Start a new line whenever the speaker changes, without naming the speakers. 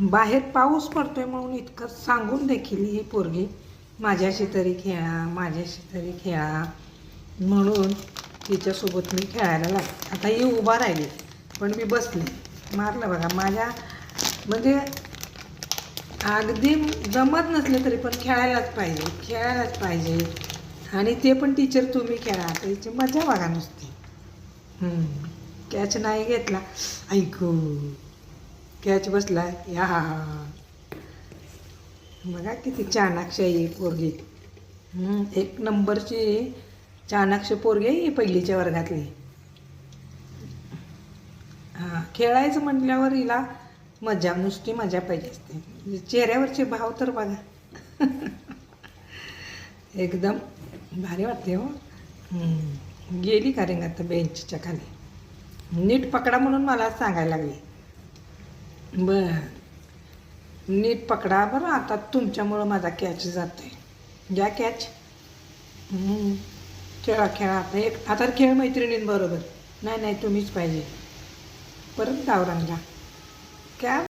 बाहेर पाऊस पडतोय म्हणून इतकं सांगून देखील ही पोरगी माझ्याशी तरी खेळा, माझ्याशी तरी खेळा म्हणून तिच्यासोबत मी खेळायला लागले. आता ही उभा राहिली पण मी बसले. मारलं बघा माझ्या, म्हणजे अगदी जमत नसलं तरी पण खेळायलाच पाहिजे, खेळायलाच पाहिजे. आणि ते पण टीचर तुम्ही खेळा, त्याची मजा बघा नुसती. कॅच नाही घेतला, ऐकू कॅच बसला या. बघा किती चाणाक्ष आहे पोरगी. एक नंबरची चाणाक्ष पोरगी आहे ही पहिलीच्या वर्गातली. हां, खेळायचं म्हटल्यावर हिला मजा, नुसती मजा पाहिजे असते. चेहऱ्यावरचे भाव तर बघा. एकदम भारी वाटते हो. गेली का रिंग आता बेंचच्या खाली. नीट पकडा म्हणून मला सांगायला लागली. नीट पकडा बरं, आता तुमच्यामुळं माझा कॅच जातोय. घ्या कॅच. खेळा खेळा आता. आता खेळ मैत्रिणींबरोबर. नाही नाही तुम्हीच पाहिजे. परत गावरांगा. काय